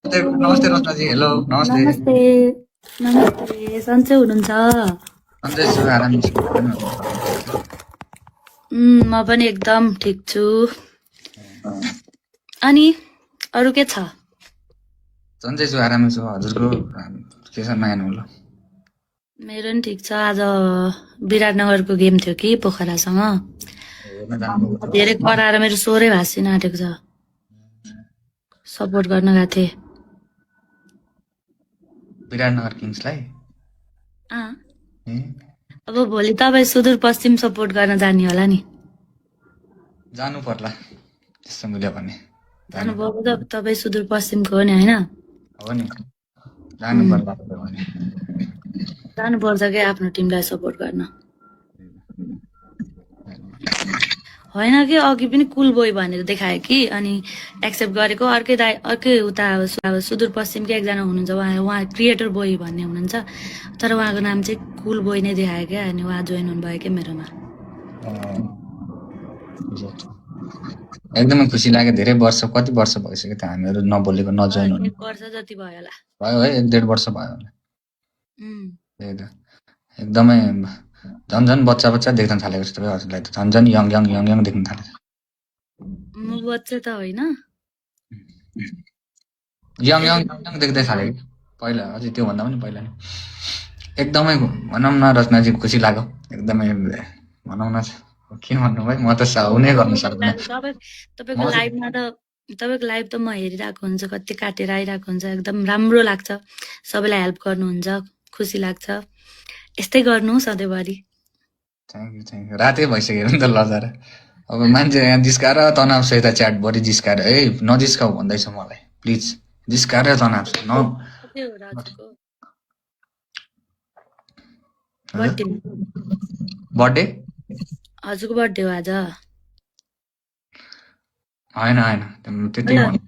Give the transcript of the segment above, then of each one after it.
नमस्ते रत्नजी, हेलो नमस्ते। नमस्ते नमस्ते सन्चै हुनुहुन्छ? सन्चै छु, आराम छु। तपाईँ भन्नुहुन्छ? म पनि एकदम ठिक छु। अनि अरू के छ? सन्चै छु, आरामै छु। हजुरको के छ नयाँ नौलो? मेरो पनि ठिक छ। आज विराटनगरको गेम थियो कि पोखरासँग। हेर्न जानुभएको थियो? धेरै कराएर मेरो स्वरै भाँसिन आँटेको छ। सपोर्ट गर्न गएको थिएँ। विराटनगर किङ्सलाई? अँ, ए, अब भोलि तपाईँ सुदूरपश्चिम सपोर्ट गर्न जाने होला नि। जानु पर्ला त्यस्तो मिल्यो भने। जानु जानुभएको त तपाईँ सुदूरपश्चिमको हो नि होइन? हो नि, जानु पर्ला मिल्यो भने। जानुपर्छ क्या आफ्नो टिमलाई सपोर्ट गर्न। होइन कि अघि पनि कुल बोय भनेर देखायो कि अनि एक्सेप्ट गरेको अर्कै उता अब सुदूरपश्चिमकै एकजना हुनुहुन्छ उहाँ क्रिएटर बोय भन्ने हुनुहुन्छ तर उहाँको नाम चाहिँ कुल बोय नै देखायो क्या अनि उहाँ जोइन हुनुभयो क्या मेरोमा। एकदमै खुसी लाग्यो। धेरै वर्ष, कति वर्ष भइसक्यो त हामीहरू नबोलेको, नजोइन हुने। 1 वर्ष जति भयो होला। भयो है, 1.5 वर्ष भयो होला। उम्, त्यही त, एकदमै झन् बच्चा देख्न थालेको छ तपाईँ हजुरलाई त। झन् यङ देख्न थालेको छ। म बच्चा त होइन। यङ देख्दै थालेको कि पहिला, अझै त्योभन्दा पनि पहिला नि। एकदमै भनौँ न रचनाजी, खुसी लाग्यो एकदमै। भनौँ न के भन्नु भाइ, म त हुनै गर्न सक्दिनँ। तपाईँको लाइभमा त तपाईँको लाइभ त म हेरिरहेको हुन्छ, कति काटेर आइरहेको हुन्छ, एकदम राम्रो लाग्छ। सबैलाई हेल्प गर्नुहुन्छ, खुसी लाग्छ। यस्तै गर्नु सधैँभरि। Thank you. रातै भइसक्यो नि त लजाएर। अब मान्छे यहाँ जिस्काएर तनावसहित च्याटभरि जिस्काएर, ए नजिस्काऊ भन्दैछ मलाई, प्लिज जिस्काएर तनाव न। के हो र हजुरको बर्थडे? बर्थडे हजुरको बर्थडे हो आज? होइन त्यति भन्नु।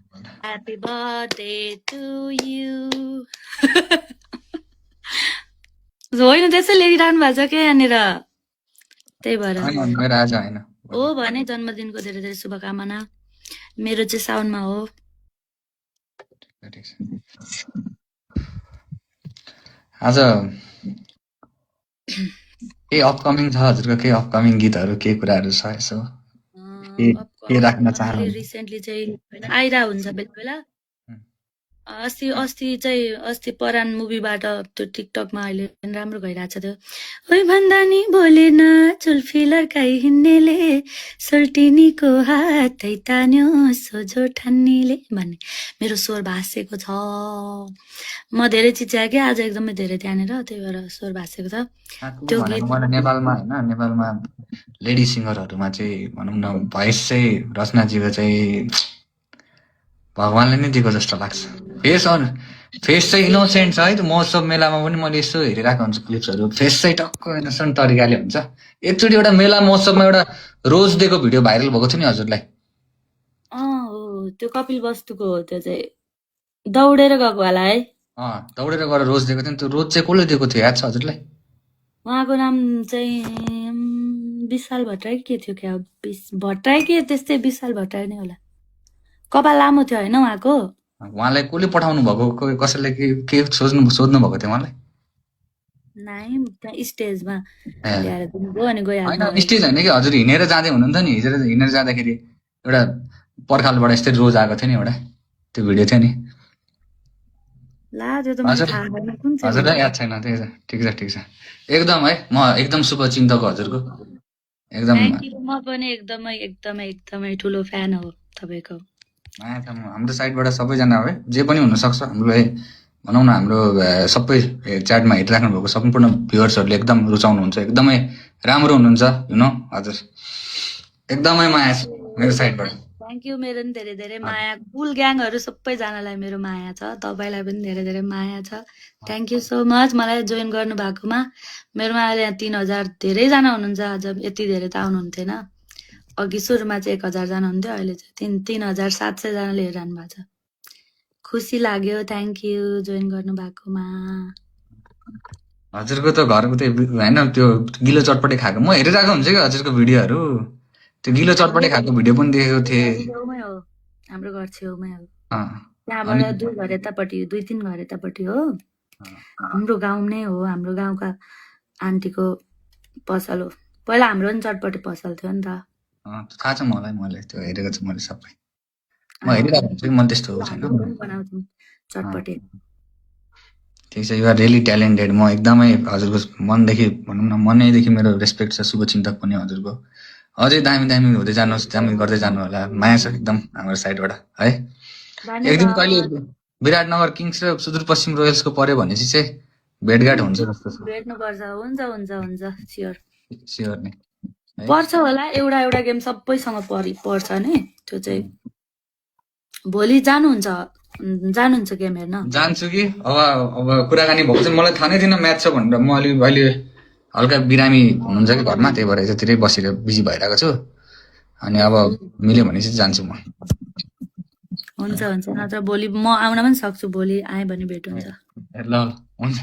Happy birthday to you. होइन त्यसै लेखिरहनु भएको छ क्या यहाँनिर, त्यही भएर होइन, मेरो आज होइन। हो भने जन्मदिनको धेरै धेरै शुभकामना। मेरो चाहिँ साउनमा हो। ठिक छ। आज के अपकमिङ छ हजुरको? के अपकमिङ गीतहरू, के कुराहरू छ यसो? के राख्न चाहनुहुन्छ? रिसेन्टली चाहिँ आइरा हुन्छ बेला बेला। अस्ति परान मुभीबाट त्यो टिकटकमा अहिले पनि राम्रो गइरहेछ त्यो। ओइ भन्दा नि बोलेन जुल्फी लड्काइ हिँड्नेले सोल्टिनीको हातै तान्यो सोझो ठान्नीले भन्ने मेरो स्वर भाँसेको छ। म धेरै चिच्याएँ क्या आज, एकदमै धेरै त्यहाँनिर, त्यही भएर स्वर भाँसेको छ। त्यो गीत मलाई नेपालमा होइन, नेपालमा लेडी सिङ्गरहरूमा चाहिँ भनौँ न भोइस चाहिँ रचनाजीको चाहिँ भगवानले नै दिएको जस्तो लाग्छ। फेस चाहिँ इनोसेन्ट छ है। त्यो महोत्सव मेलामा पनि मैले यसो हेरिरहेको हुन्छु क्लिप्सहरू, फेस चाहिँ टक्क इनोसेन्ट तरिकाले हुन्छ। एकचोटि एउटा मेला महोत्सवमा एउटा रोज दिएको भिडियो भाइरल भएको थियो नि हजुरलाई। हो त्यो कपिल वस्तुको हो, त्यो चाहिँ दौडेर गएको होला है। दौडेर गएर रोज दिएको थियो नि। त्यो रोज चाहिँ कसले दिएको थियो, याद छ हजुरलाई? उहाँको नाम चाहिँ विशाल भट्टराई के थियो क्या? भट्टराई के त्यस्तै विशाल भट्टराई नै होला। कपाल लामो थियो होइन उहाँको? उहाँलाई कसले पठाउनु भएको? कसैले के सोध्नु भएको थियो उहाँलाई? नाइ त्यहाँ स्टेजमा ल्याएर दिनुभयो अनि गइहाल्नु। होइन स्टेज होइन कि हजुर, हिँडेर जाँदै हुनुहुन्थ्यो नि। हिँडेर जाँदाखेरि एउटा पर्खालबाट यस्तै रोज आएको थियो नि, एउटा त्यो भिडियो थियो नि। हजुरलाई याद छैन? त्यही त, ठिक छ। एकदम है, म एकदम शुभचिन्तक हो हजुरको, एकदम। म पनि एकदमै ठुलो फ्यान हो तपाईँको। हाम्रो साइडबाट सबैजना है, जे पनि हुनसक्छ हामीलाई भनौँ न, हाम्रो सबै च्याटमा हेरिराख्नु भएको सम्पूर्ण भ्युअर्सहरूले एकदम रुचाउनुहुन्छ, एकदमै राम्रो हुनुहुन्छ हजुर। एकदमै माया छ मेरो साइडबाट। Thank you. मेरो पनि धेरै धेरै माया, कुल ग्याङहरू सबैजनालाई मेरो माया छ, तपाईँलाई पनि धेरै धेरै माया छ। थ्याङ्क यू सो मच मलाई जोइन गर्नु भएकोमा। मेरोमा अहिले 3000 धेरैजना हुनुहुन्छ, आज यति धेरै त आउनुहुन्थेन। अघि सुरुमा चाहिँ 1000 जना हुन्थ्यो, अहिले चाहिँ 3700 जनाले हेरिरहनु भएको छ। खुसी लाग्यो, थ्याङ्क यू जोइन गर्नु भएकोमा। हजुरको त घरको त्यो होइन, त्यो गिलो चटपटे खाएको म हेरिरहेको हुन्छ कि हजुरको भिडियोहरू। त्यो गिलो चटपटे खाएको भिडियो पनि देखेको थिएँ। हाम्रो घर छेउमै हो। त्यहाँबाट 2 घर यतापट्टि 2-3 घर यतापट्टि हो हाम्रो गाउँ नै हो हाम्रो गाउँका आन्टीको पसल हो पहिला हाम्रो पनि चटपटे पसल थियो नि त थाहा छ मलाई मैले त्यो हेरेको छु मैले सबै म हेरिरहेको हुन्छु कि मन त्यस्तो छैन हाम्रो पनि बनाउँछौँ चटपटे ठिक छ युआर रियली ट्यालेन्टेड म एकदमै हजुरको मनदेखि भनौँ न मनैदेखि मेरो रेस्पेक्ट छ शुभचिन्तक पनि हजुरको अझै दामी दामी हुँदै जानुहोस् दामी गर्दै जानु होला माया छ एकदम हाम्रो साइडबाट है एक दिन कहिले विराटनगर किङ्स र सुदूरपश्चिम रोयल्सको पर्यो भनेपछि चाहिँ भेटघाट हुन्छ जस्तो छ भेट्नुपर्छ हुन्छ हुन्छ हुन्छ स्योर स्योर नै पर्छ होला एउटा एउटा गेम सबैसँग पर्छ नि त्यो चाहिँ भोलि जानुहुन्छ गेम हेर्न जान्छु कि अब कुराकानी भएको चाहिँ मलाई थाहा नै थिएन म्याच छ भनेर म अहिले हल्का बिरामी हुनुहुन्छ कि घरमा त्यही भएर यतातिरै बसेर बिजी भइरहेको छु अनि अब मिल्यो भने चाहिँ जान्छु म हुन्छ हुन्छ नत्र भोलि म आउन पनि सक्छु भोलि आएँ भने भेट हुन्छ ल हुन्छ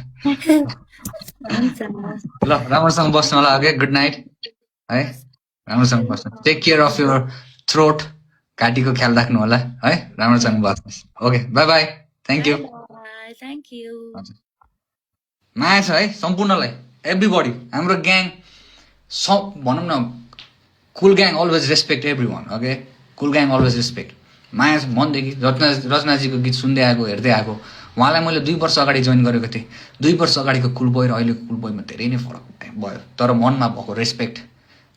हुन्छ ल राम्रोसँग बस्नु होला ओके गुड नाइट है राम्रोसँग बस्नु take care of your throat घाँटीको ख्याल राख्नु होला है राम्रोसँग बस्नुहोस् okay bye bye thank you thank you माया छ है सम्पूर्णलाई एभ्रीबडी हाम्रो ग्याङ भनौँ न cool gang always respect every one okay cool gang always respect माया छ मनदेखि रचनाजीको गीत सुन्दै आएको हेर्दै आएको उहाँलाई मैले 2 वर्ष अगाडि जोइन गरेको थिएँ 2 वर्ष अगाडिको कुल बोय र अहिलेको कुल बोयमा धेरै नै फरक भयो तर मनमा भएको रेस्पेक्ट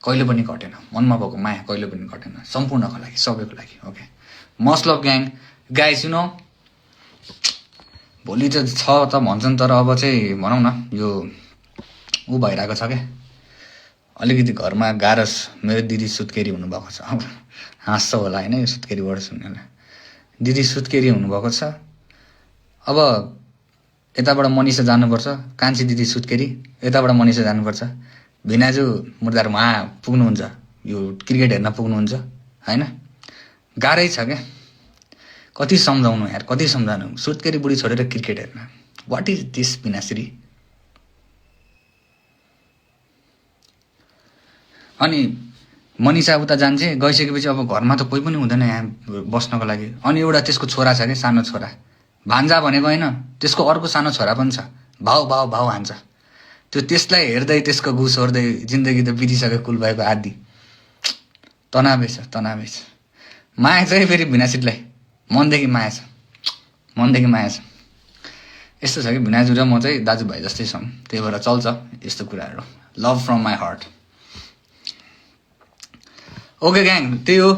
कहिले पनि घटेन मनमा भएको माया कहिले पनि घटेन सम्पूर्णको लागि सबैको लागि okay must love gang guys you know भोलि चाहिँ छ त भन्छन् तर अब चाहिँ भनौँ न यो ऊ भइरहेको छ क्या अलिकति घरमा गाह्रो मेरो दिदी सुत्केरी हुनुभएको छ अब हाँस्छ होला होइन यो सुत्केरीबाट सुन्नेलाई दिदी सुत्केरी हुनुभएको छ अब यताबाट मनिषा जानुपर्छ कान्छी दिदी सुत्केरी यताबाट मनिषा जानुपर्छ भिनाजु मुर्दार उहाँ पुग्नुहुन्छ यो क्रिकेट हेर्न पुग्नुहुन्छ होइन गाह्रै छ क्या कति सम्झाउनु यार कति सम्झाउनु सुत्केरी बुढी छोडेर क्रिकेट हेर्न वाट इज दिस भिनाश्री अनि मनिषा उता जान्छे गइसकेपछि अब घरमा त कोही पनि हुँदैन यहाँ बस्नको लागि अनि एउटा त्यसको छोरा छ क्या सानो छोरा भान्जा भनेको होइन त्यसको अर्को सानो छोरा पनि छ भाउ भाउ भाउ हान्छ त्यो त्यसलाई हेर्दै त्यसको गुस ओर्दै जिन्दगी त बितिसक्यो कुल भएको आदि तनावै छ माया चाहिँ फेरि भिनासितलाई मनदेखि माया छ यस्तो छ कि भिनाजु र म चाहिँ दाजुभाइ जस्तै छौँ त्यही भएर चल्छ यस्तो कुराहरू love from my heart okay gang त्यही हो